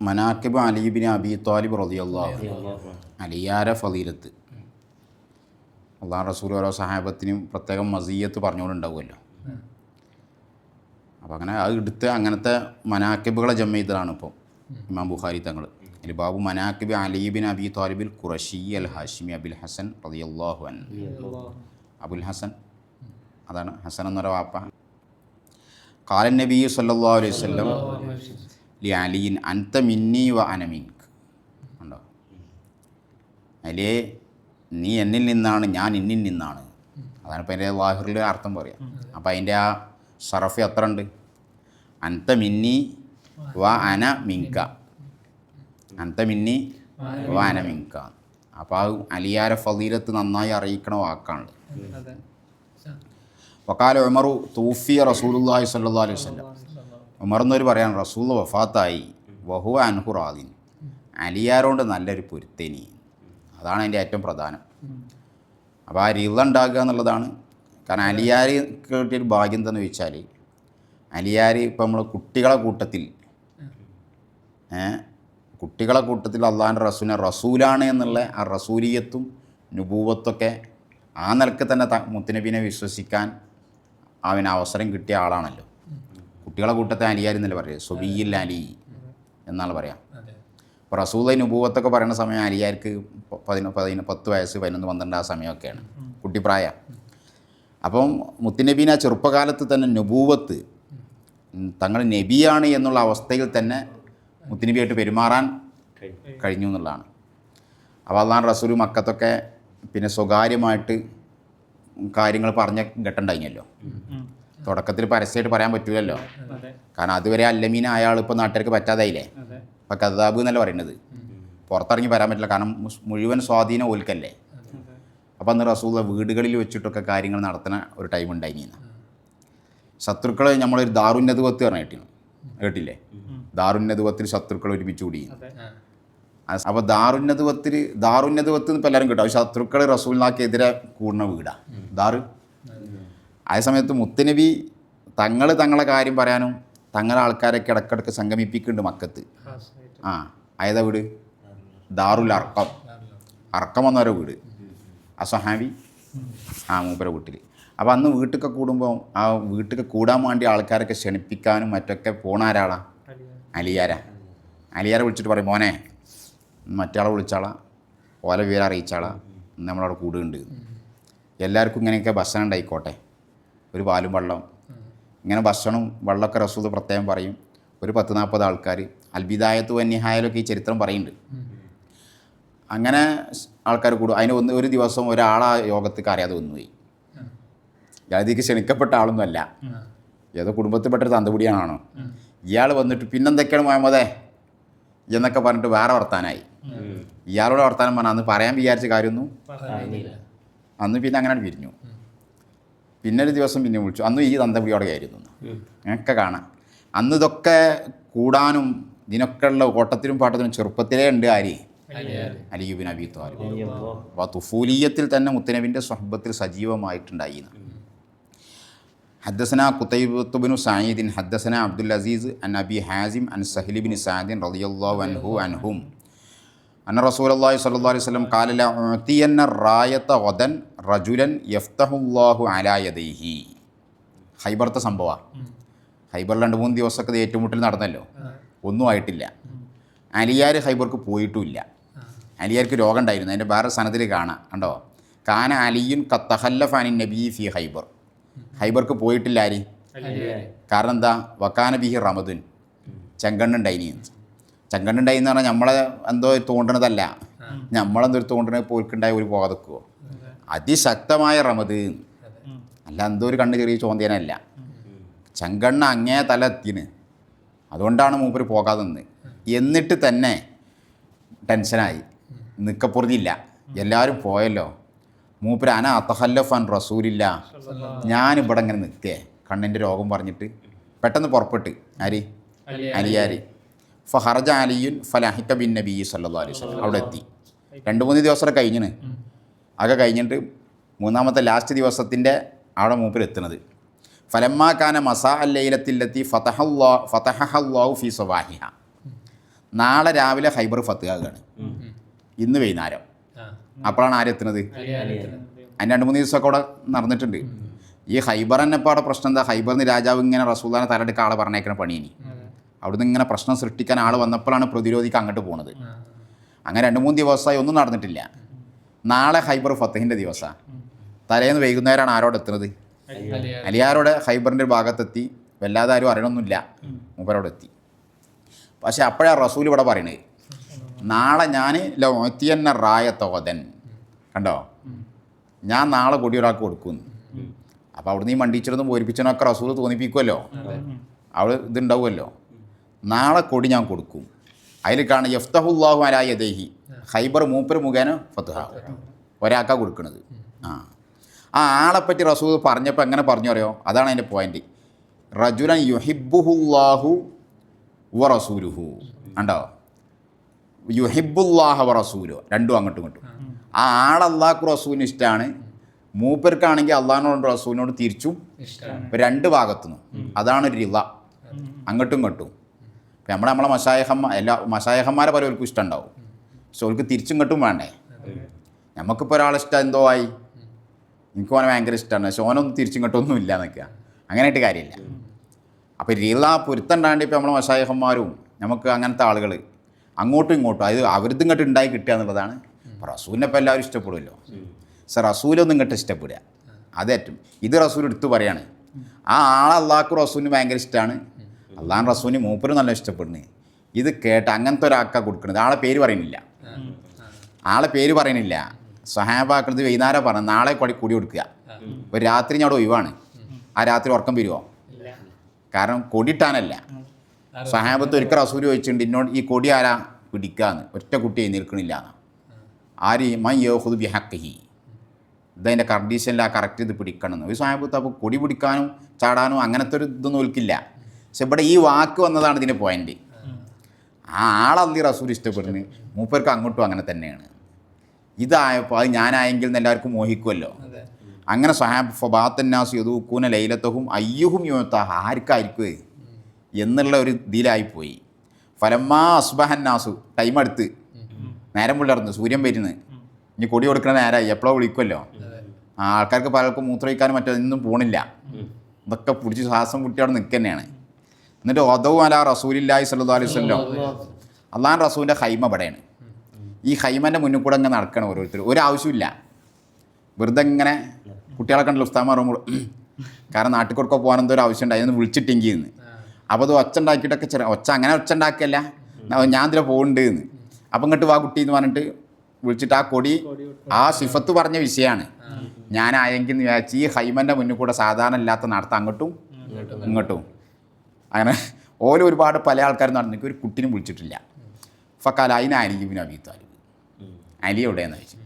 മനാക്കിബ് അലീബിൻ അബി ത്വാലിബ് റളിയല്ലാഹു അലിയാരെ ഫളീലത്ത്. അള്ളാഹു റസൂൽ ഓരോ സഹാബത്തിനും പ്രത്യേകം മസിയ്യത്ത് പറഞ്ഞുകൊണ്ടുണ്ടാവുമല്ലോ. അപ്പോൾ അങ്ങനെ അത് എടുത്ത് അങ്ങനത്തെ മനാക്കിബുകളെ ജമ്മ ചെയ്തതാണ് ഇപ്പം ഇമാം ബുഖാരി തങ്ങൾ. അതിൽ ബാബു മനാക്കിബ് അലീബിൻ അബി ത്വാലിബിൽ ഖുറശി അൽ ഹാഷിമി അബുൽ ഹസൻ റളിയല്ലാഹു അൻഹു. അബുൽ ഹസൻ അതാണ് ഹസൻ എന്നൊരു വാപ്പ. ഖാലൻ നബി സല്ലല്ലാഹു അലൈഹി വസല്ലം ലി അലിയിൻ അൻത മിന്നി വ അന മിൻക. ഉണ്ടോ അലിയെ, നീ എന്നിൽ നിന്നാണ്, ഞാൻ എന്നിൽ നിന്നാണ്. അതാണ് ഇപ്പോൾ എൻ്റെ ലാഹിറിൽ അർത്ഥം പറയാം. അപ്പോൾ അതിൻ്റെ ആ ഷറഫ് എത്ര ഉണ്ട്? അൻത മിന്നി വ അന മിൻക, അൻത മിന്നി വ അന മിൻക. അപ്പോൾ ആ അലിയാരെ ഫളീലത്ത് നന്നായി അറിയിക്കണ വാക്കാണ്. വഖാല ഉമറു തൂഫിയ റസൂലുള്ളാഹി സ്വല്ലല്ലാഹു അലൈഹി വസല്ലം. ഉമർ എന്നൊരു പറയാൻ റസൂൽ വഫാത്തായി. വഹുവ അൻഹു റാദിൻ, അലിയാരോണ്ട് നല്ലൊരു പൊരുത്തേനി. അതാണ് അതിൻ്റെ ഏറ്റവും പ്രധാനം. അപ്പോൾ ആ റിള ഉണ്ടാകുക എന്നുള്ളതാണ്. കാരണം അലിയാർ കിട്ടിയൊരു ഭാഗ്യം എന്താണെന്ന് ചോദിച്ചാൽ, അലിയാർ ഇപ്പം നമ്മൾ കുട്ടികളെ കൂട്ടത്തിൽ അള്ളാഹിൻ്റെ റസൂലിനെ റസൂലാണ് എന്നുള്ള ആ റസൂലിയത്തും നുബൂവത്തൊക്കെ ആ നിലക്ക് തന്നെ മുത്തുനബീനെ വിശ്വസിക്കാൻ അവന് അവസരം കിട്ടിയ ആളാണല്ലോ. കുട്ടികളെ കൂട്ടത്തെ അലിയാർ എന്നല്ലേ പറയുക, സുബിയിൽ അലി എന്നാണ് പറയാം. ഇപ്പോൾ റസൂൽ നുബൂവത്തൊക്കെ പറയുന്ന സമയം അലിയാർക്ക് 10 വയസ്സ് 11 12 ആ സമയമൊക്കെയാണ്, കുട്ടിപ്രായം. അപ്പം മുത്തുനബീനെ ചെറുപ്പകാലത്ത് തന്നെ നുബൂവത്ത്, തങ്ങൾ നബിയാണ് എന്നുള്ള അവസ്ഥയിൽ തന്നെ മുത്തുനബിയായിട്ട് പെരുമാറാൻ കഴിഞ്ഞു എന്നുള്ളതാണ്. അപ്പോൾ അള്ളാഹു റസൂൽ മക്കത്തൊക്കെ പിന്നെ സ്വകാര്യമായിട്ട് കാര്യങ്ങൾ പറഞ്ഞ ഘട്ടമുണ്ടായില്ലോ. തുടക്കത്തിൽ പരസ്യമായിട്ട് പറയാൻ പറ്റൂലല്ലോ, കാരണം അതുവരെ അല്ലമീന അയാൾ ഇപ്പോൾ നാട്ടുകാർക്ക് പറ്റാതായില്ലേ. ഇപ്പോൾ കദാബ് എന്നല്ല പറയുന്നത്, പുറത്തിറങ്ങി വരാൻ പറ്റില്ല, കാരണം മുഴുവൻ സ്വാധീനം ഓൽക്കല്ലേ. അപ്പോൾ അന്ന് റസൂൽ വീടുകളിൽ വെച്ചിട്ടൊക്കെ കാര്യങ്ങൾ നടത്തുന്ന ഒരു ടൈം ഉണ്ടായിരുന്നു. ശത്രുക്കൾ നമ്മളൊരു ദാറുന്നതുവത്ത് പറഞ്ഞിട്ടിരുന്നു, കേട്ടില്ലേ? ദാറുന്നതുവത്തിൽ ശത്രുക്കൾ ഒരുമിച്ച് കൂടി. അപ്പോൾ ദാറുന്നതുവത്ത് ഇപ്പോൾ എല്ലാവരും കേട്ടോ, ശത്രുക്കൾ റസൂലിനാക്കെതിരെ കൂടുന്ന വീടാണ് ദാറ്. അതേ സമയത്ത് മുത്തുനബി തങ്ങളെ കാര്യം പറയാനും തങ്ങളെ ആൾക്കാരൊക്കെ ഇടക്കിടക്ക് സംഗമിപ്പിക്കുന്നുണ്ട് മക്കത്ത്. ഏതാ വീട്? ദാറുൽ അർക്കം എന്നൊരു വീട്, ആ സഹാബി മൂപ്പര വീട്ടിൽ. അപ്പോൾ അന്ന് വീട്ടിലൊക്കെ കൂടുമ്പോൾ ആ വീട്ടിലൊക്കെ കൂടാൻ വേണ്ടി ആൾക്കാരൊക്കെ ക്ഷണിപ്പിക്കാനും മറ്റൊക്കെ പോണ ആരാളാ? അലിയാരെ വിളിച്ചിട്ട് പറയും, മോനെ മറ്റാളെ വിളിച്ചാളാ, ഓല വിവരം അറിയിച്ചാളാ, നമ്മളവിടെ കൂടുന്നുണ്ട്, എല്ലാവർക്കും ഇങ്ങനെയൊക്കെ ഭക്ഷണം ഉണ്ടായിക്കോട്ടെ, ഒരു പാലും വെള്ളം, ഇങ്ങനെ ഭക്ഷണം വെള്ളമൊക്കെ റസൂൽ പ്രത്യേകം പറയും. ഒരു 10-40 ആൾക്കാർ അൽബിദായത്ത് വന്യഹായാലൊക്കെ ഈ ചരിത്രം പറയുന്നുണ്ട്. അങ്ങനെ ആൾക്കാർ കൂടും. അതിന് ഒരു ദിവസം ഒരാളാ യോഗത്തേക്ക് അറിയാതെ വന്നുപോയി. ഇയാൾക്ക് ക്ഷണിക്കപ്പെട്ട ആളൊന്നും അല്ല, ഏതോ കുടുംബത്തിൽപ്പെട്ടൊരു തന്തപുടിയാണോ. ഇയാൾ വന്നിട്ട് പിന്നെന്തൊക്കെയാണ് മുഹമ്മദേ എന്നൊക്കെ പറഞ്ഞിട്ട് വേറെ വർത്താനായി. ഇയാളോട് വർത്താനം പറഞ്ഞാൽ അന്ന് പറയാൻ വിചാരിച്ച കാര്യമൊന്നും അന്ന് പിന്നെ അങ്ങനെ പിരിഞ്ഞു. പിന്നെ ഒരു ദിവസം പിന്നെ വിളിച്ചു, അന്ന് ഈ തന്തപുടിയോടെ ആയിരുന്നു ഞങ്ങൾക്ക് കാണാം. അന്ന് ഇതൊക്കെ കൂടാനും ഇതിനൊക്കെ ഉള്ള ഓട്ടത്തിലും പാട്ടത്തിലും ചെറുപ്പത്തിലേ ഉണ്ട് ആര്? അലി ഇബ്നു അബീ ത്വാലിബ്. അപ്പോൾ തുഫൂലിയത്തിൽ തന്നെ മുത്തുനബിൻ്റെ സ്വഹബത്തിൽ സജീവമായിട്ടുണ്ടായി. ഹദ്ദസന ഖുതൈബത്ത് ബിനു സഈദ് ഹദ്ദസന അബ്ദുൽ അസീസ് അൻ അബി ഹാസിം അൻ സഹ്ൽ ബിൻ സഅദ് റളിയല്ലാഹു അൻഹും അന്ന റസൂലുള്ളാഹി സ്വല്ലല്ലാഹു അലൈഹി വസല്ലം ഖാല ല ഉഅതിയന്ന റായത ഗദൻ റജുലൻ യഫ്തഹുല്ലാഹു അലാ യദൈഹി. ഹൈബർത്തെ സംഭവമാണ്. ഹൈബറിൽ 2-3 ദിവസമൊക്കെ ഏറ്റുമുട്ടൽ നടന്നല്ലോ, ഒന്നും ആയിട്ടില്ല. അലിയാർ ഹൈബർക്ക് പോയിട്ടുമില്ല. അലിയാർക്ക് രോഗം ഉണ്ടായിരുന്നു. അതിൻ്റെ വേറെ സനദിൽ കാണാം, കണ്ടോ? കാന അലിയുൻ ഖത്തഖല്ലഫ അനിൻ നബി ഫി ഹൈബർ. ഹൈബർക്ക് പോയിട്ടില്ല ആര്? കാരണം എന്താ? വക്കാന ബിഹി റമദുൻ, ചെങ്കണ്ണുണ്ടായിനി. ചെങ്കണ്ണുണ്ടായി എന്ന് പറഞ്ഞാൽ നമ്മളെ എന്തോ തോണ്ടണതല്ല, നമ്മളെന്തോ തോണ്ടണത് പോൽക്കുണ്ടായ ഒരു പോകതക്കുമോ? അതിശക്തമായ റമദ് അല്ല, എന്തോ ഒരു കണ്ണ് ചെറിയ ചോദ്യനല്ല, ചെങ്കണ്ണ അങ്ങേ തല എത്തിന്. അതുകൊണ്ടാണ് മൂപ്പര് പോകാതെ നിന്ന്. എന്നിട്ട് തന്നെ ടെൻഷനായി, നിൽക്കപ്പുറത്തില്ല, എല്ലാവരും പോയല്ലോ. മൂപ്പര് അന അത്തഹല്ലഫൻ റസൂലില്ല, ഞാനിവിടെ ഇങ്ങനെ നിൽക്കേ കണ്ണിൻ്റെ രോഗം പറഞ്ഞിട്ട് പെട്ടെന്ന് പുറപ്പെട്ട് ആര്? അലിയാർ. ഫഹറജ അലിയുൻ ഫലഹിക ബിൻ നബി സല്ലല്ലാഹു അലൈഹി വസല്ലം. അവിടെ എത്തി. 2-3 ദിവസം കഴിഞ്ഞിന്. അതൊക്കെ കഴിഞ്ഞിട്ട് 3-ാമത്തെ ലാസ്റ്റ് ദിവസത്തിൻ്റെ അവിടെ മൂപ്പര് എത്തുന്നത്. ഫലമ്മാ കാന മസാ അല്ലൈലത്തില്ലത്തി ഫതഹല്ലാഹു ഫി സവാഹിഹ. നാളെ രാവിലെ ഹൈബർ ഫത്തുഹാകാണ്, ഇന്ന് വൈകുന്നേരം. അപ്പോഴാണ് ആരെത്തുന്നത്? അതിന് 2-3 ദിവസമൊക്കെ അവിടെ നടന്നിട്ടുണ്ട്. ഈ ഹൈബർ തന്നെ ഇപ്പോൾ അവിടെ പ്രശ്നം എന്താ? ഹൈബറിന് രാജാവ് ഇങ്ങനെ റസൂലുള്ളാഹിനെ തലയെടുക്കാൻ ആളെ പറഞ്ഞേക്കണ പണി. ഇനി അവിടുന്ന് ഇങ്ങനെ പ്രശ്നം സൃഷ്ടിക്കാൻ ആൾ വന്നപ്പോഴാണ് പ്രതിരോധിക്കാൻ അങ്ങോട്ട് പോകുന്നത്. അങ്ങനെ 2-3 ദിവസമായി ഒന്നും നടന്നിട്ടില്ല. നാളെ ഹൈബർ ഫത്തഹിൻ്റെ ദിവസമാണ്. തലേന്ന് വൈകുന്നേരമാണ് ആരോട് എത്തുന്നത്? അലിയാരോടെ ഹൈബറിൻ്റെ ഭാഗത്തെത്തി. വല്ലാതെ ആരും അറിയണമൊന്നുമില്ല, മൂപ്പരോട് എത്തി. പക്ഷേ അപ്പോഴാണ് റസൂൽ ഇവിടെ പറയണത്, നാളെ ഞാൻ ലോത്തിയന്ന റായത്തോതൻ, കണ്ടോ, ഞാൻ നാളെ കൊടി ഒരാൾക്ക് കൊടുക്കുമെന്ന്. അപ്പോൾ അവിടുന്ന് ഈ മണ്ടിച്ചിടതും പോരിപ്പിച്ചതൊക്കെ റസൂൽ തോന്നിപ്പിക്കുമല്ലോ, അവിടെ ഇതുണ്ടാവുമല്ലോ. നാളെ കൊടി ഞാൻ കൊടുക്കും. അതിൽ കാണും യഫ്തഹുല്ലാഹു അലാ യദൈഹി, ഹൈബർ മൂപ്പർ മുഖേന ഫത്ഹാവും, ഒരാൾക്കാണ് കൊടുക്കുന്നത്. ആ ആളെപ്പറ്റി റസൂൽ പറഞ്ഞപ്പോൾ എങ്ങനെ പറഞ്ഞു അറിയോ? അതാണ് അതിൻ്റെ പോയിൻ്റ്. റജുലൻ യുഹിബ്ബുഹുല്ലാഹു വ റസൂലുഹു, ഉണ്ടോ, യുഹിബ്ബുല്ലാഹ വ റസൂലു, രണ്ടും അങ്ങോട്ടും ഇങ്ങോട്ടും. ആ ആൾ അള്ളാഹ്ക്ക് റസൂലിന് ഇഷ്ടമാണ്, മൂപ്പർക്കാണെങ്കിൽ അള്ളാഹിനോട് റസൂലിനോട് തിരിച്ചും രണ്ട് ഭാഗത്തുനിന്നും. അതാണ് റിള, അങ്ങോട്ടും ഇങ്ങോട്ടും. ഇപ്പം നമ്മളെ മശായഹന്മാരെ പലർക്കും ഇഷ്ടമുണ്ടാവും, പക്ഷെ അവർക്ക് തിരിച്ചും ഇങ്ങോട്ടും വേണ്ടേ. നമുക്കിപ്പോൾ ഒരാളെ ഇഷ്ടം എന്തോ ആയി, എനിക്ക് ഓനെ ഭയങ്കര ഇഷ്ടമാണ്, പക്ഷെ ഓനൊന്നും തിരിച്ചിങ്ങോട്ടൊന്നും ഇല്ല എന്നൊക്കെ, അങ്ങനെയായിട്ട് കാര്യമില്ല. അപ്പോൾ റിള പൊരുത്തണ്ടാണ്ട് ഇപ്പോൾ നമ്മളെ മശായഹന്മാരും നമുക്ക് അങ്ങനത്തെ ആളുകൾ അങ്ങോട്ടും ഇങ്ങോട്ടും, അതായത് അവരിത് ഇങ്ങോട്ട് ഉണ്ടായി കിട്ടുക എന്നുള്ളതാണ്. അപ്പോൾ റസൂലിനെ ഇപ്പോൾ എല്ലാവരും ഇഷ്ടപ്പെടുമല്ലോ. സർ റസൂലൊന്നും ഇങ്ങോട്ട് ഇഷ്ടപ്പെടുക, അതേറ്റവും ഇത് റസൂൽ എടുത്തു പറയാണ്. ആ ആളെ അള്ളാഹ്ക്ക് റസൂലിന് ഭയങ്കര ഇഷ്ടമാണ്, അള്ളാഹ് റസൂലിന് മൂപ്പര് നല്ല ഇഷ്ടപ്പെടുന്നത്. ഇത് കേട്ട് അങ്ങനത്തെ ഒരാൾക്കാണ് കൊടുക്കുന്നത്. ആളെ പേര് പറയുന്നില്ല, സഹാബാക്കൾ ഇത് വൈകുന്നേരം പറഞ്ഞു നാളെ കൂടി കൊടുക്കുക. ഒരു രാത്രി ഞാൻ അവിടെ ഒഴിവാണ്, ആ രാത്രി ഉറക്കം വരുമോ? കാരണം കൊടിയിട്ടാനല്ല. സഹാബത്ത് ഒരിക്കൽ റസൂൽ ചോദിച്ചിട്ടുണ്ട് എന്നോട്, ഈ കൊടി ആരാ പിടിക്കാന്ന്? ഒറ്റ കുട്ടി എഴുന്നേൽക്കണില്ല എന്ന്. ആര്? മൻ യഹുദ് ബിഹഖിഹി, ഇതതിൻ്റെ കണ്ടീഷനിൽ ആ കറക്റ്റ് ഇത് പിടിക്കണമെന്ന്. ഒരു സഹാബത്ത് അപ്പോൾ കൊടി പിടിക്കാനും ചാടാനും അങ്ങനത്തെ ഒരു ഇതൊന്നും ഒൽക്കില്ല. പക്ഷെ ഇവിടെ ഈ വാക്ക് വന്നതാണ് ഇതിൻ്റെ പോയിൻ്റ്. ആ ആളല്ലി റസൂൽ ഇഷ്ടപ്പെടുന്നത്, മൂപ്പർക്ക് അങ്ങോട്ടും അങ്ങനെ തന്നെയാണ്. ഇതായപ്പോൾ അത് ഞാനായെങ്കിൽ എന്ന് എല്ലാവർക്കും മോഹിക്കുമല്ലോ. അങ്ങനെ സഹാബ് ഫബാത്തന്നാസ് യദൂക്കൂന ലൈലത്തഹും അയ്യുഹും യുമത്താഹ, ആർക്കായിരിക്കും എന്നുള്ള ഒരു ഇതിലായിപ്പോയി. ഫലമ്മാ അസ്ബഹന്നാസു, ടൈം അടുത്ത്, നേരം പുലർന്ന്, സൂര്യൻ വരുന്നത്, ഇനി കൊടി കൊടുക്കുന്ന നേരമായി, എപ്പോഴോ വിളിക്കുമല്ലോ. ആൾക്കാർക്ക് പലർക്കും മൂത്രമൊഴിക്കാനും മറ്റൊന്നും പോണില്ല, ഇതൊക്കെ പിടിച്ച് ശ്വാസം കുട്ടി അവിടെ നിൽക്കുക തന്നെയാണ്. എന്നിട്ട് ഒദവും അല റസൂലില്ലാഹി സ്വല്ലല്ലാഹു അലൈഹി വസല്ലം, അള്ളാഹു റസൂലിൻ്റെ ഹൈമ ഇവിടെയാണ്. ഈ ഹൈമൻ്റെ മുന്നിൽ കൂടെ ഇങ്ങനെ നടക്കണം ഓരോരുത്തർ, ഒരാവശ്യമില്ല, വെറുതെ ഇങ്ങനെ കുട്ടികളെ കണ്ടല്ലോ ഉസ്താദ് പറയുമ്പോൾ, കാരണം നാട്ടിൽ കൊടുക്കാൻ പോകാൻ എന്തോ ഒരു ആവശ്യം ഉണ്ടായി, ഒന്ന് വിളിച്ചിട്ടെങ്കിൽ എന്ന്. അപ്പോൾ അത് ഒച്ച ഉണ്ടാക്കിയിട്ടൊക്കെ അങ്ങനെ ഒച്ച ഉണ്ടാക്കിയല്ല, ഞാൻ ഇതിൽ പോകുന്നുണ്ട് എന്ന്. അപ്പം ഇങ്ങോട്ട് വാ കുട്ടി എന്ന് പറഞ്ഞിട്ട് വിളിച്ചിട്ട് ആ കൊടി, ആ സിഫത്ത് പറഞ്ഞ വിഷയമാണ്. ഞാനായെങ്കിൽ എന്ന് വിചാരിച്ച് ഈ ഹൈമൻ്റെ മുന്നിൽ കൂടെ സാധാരണ ഇല്ലാത്ത നടത്താം, അങ്ങോട്ടും ഇങ്ങോട്ടും. അങ്ങനെ ഓരോ ഒരുപാട് പല ആൾക്കാരും നടന്നിട്ട് ഒരു കുട്ടിനും വിളിച്ചിട്ടില്ല. ഫക്കാല അതിന് അലി ഇബ്നു അബീ താലിബ്, അലി എവിടെയാണെന്ന് ചോദിച്ചു.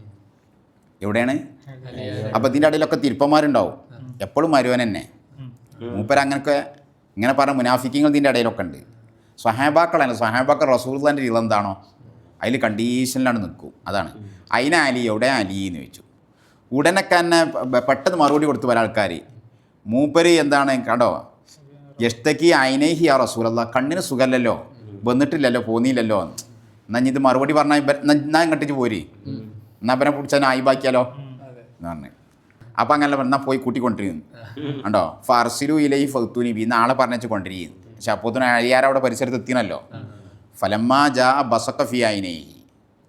എവിടെയാണ്? അപ്പോൾ ഇതിൻ്റെ ഇടയിലൊക്കെ തിരുപ്പന്മാരുണ്ടാവും, എപ്പോഴും മരുവൻ തന്നെ. മൂപ്പരങ്ങനൊക്കെ ഇങ്ങനെ പറഞ്ഞ മുനാഫിക്കിങ്ങൾ ഇതിൻ്റെ ഇടയിലൊക്കെ ഉണ്ട്. സ്വഹാബാക്കളല്ല, സ്വഹാബാക്കൾ റസൂലുള്ളാഹിൻ്റെ രീതി എന്താണോ അതിൽ കണ്ടീഷനിലാണ് നിൽക്കും. അതാണ് അതിന് അലി, എവിടെ അലി എന്ന് ചോദിച്ചു. ഉടനൊക്കെ തന്നെ പെട്ടെന്ന് മറുപടി കൊടുത്തു പല ആൾക്കാർ. മൂപ്പര് എന്താണ് കണ്ടോ, യഷ്തക്കി അയിനൈഹി യാ റസൂലല്ലാഹ്, കണ്ണിന് സുഖമല്ലല്ലോ, വന്നിട്ടില്ലല്ലോ, പോന്നില്ലല്ലോ. എന്നാൽ ഇത് മറുപടി പറഞ്ഞാൽ എന്നാൽ ഇങ്ങോട്ടേക്ക് പോരി, എന്നാൽ പിന്നെ പിടിച്ചാൽ ആയിബാക്കിയാലോ എന്ന് പറഞ്ഞു. അപ്പം അങ്ങനെ എന്നാൽ പോയി കൂട്ടിക്കൊണ്ടിരിക്കുന്നു കണ്ടോ. ഫർസിലു ഇലൈ ഫൗത്തൂനി ബി, നാളെ പറഞ്ഞ് കൊണ്ടിരിക്കുന്നു. പക്ഷെ അപ്പോത്തിന് അഴിയാരവിടെ പരിസരത്ത് എത്തിയണല്ലോ. ഫലമ്മാ ജാ ബസഖ ഫി ഐനൈഹി,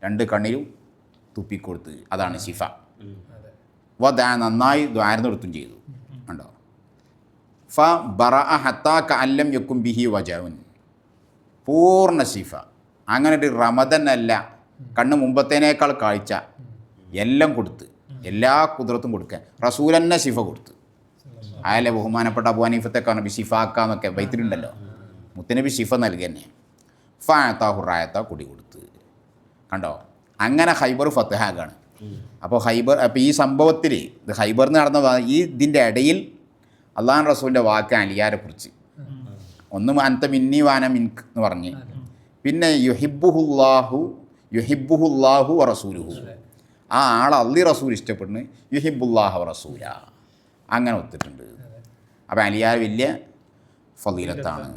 രണ്ട് കണ്ണിലും തുപ്പിക്കൊടുത്ത്, അതാണ് ശിഫ. നന്നായി ദ്വാരം നിർത്തും ചെയ്തു കണ്ടോ. ഫ ബറഅ ഹത്താ കഅല്ലം യകും ബിഹി വജഉൻ, പൂർണ്ണ ശിഫ. അങ്ങനെ ഒരു റമദനല്ല, കണ്ണ് മുമ്പത്തേനേക്കാൾ കാഴ്ച എല്ലാം കൊടുത്ത്, എല്ലാ കുതിരത്തും കൊടുക്കാൻ റസൂലന്നെ ശിഫ കൊടുത്ത്. അയാളെ ബഹുമാനപ്പെട്ട അബൂ ഹനീഫത്തൊക്കെ നബി ശിഫാക്കാന്നൊക്കെ ബൈത്തിലുണ്ടല്ലോ, മുത്തനബി ശിഫ നൽകി തന്നെ. ഫഅതാഹുറായത്ത കുടി കൊടുത്ത് കണ്ടോ. അങ്ങനെ ഹൈബർ ഫത്ഹാകാണ്. അപ്പോൾ ഈ സംഭവത്തിൽ ഇത് ഹൈബറിന് നടന്ന ഈ ഇതിൻ്റെ ഇടയിൽ അള്ളാഹു റസൂലിൻ്റെ വാക്ക് അലിയാരെ കുറിച്ച് ഒന്ന് അൻത മിന്നി വാന മിൻക് എന്ന് പറഞ്ഞ്, പിന്നെ യുഹിബ്ബുഹുല്ലാഹു വ റസൂലുഹു, ആ ആൾ അള്ളി റസൂൽ ഇഷ്ടപ്പെടുന്നു, യുഹിബ്ബുല്ലാഹ വ റസൂല, അങ്ങനെ ഒത്തിട്ടുണ്ട്. അപ്പോൾ അലിയാർ വലിയ ഫളീലത്താണ്.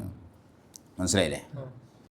മനസ്സിലായില്ലേ?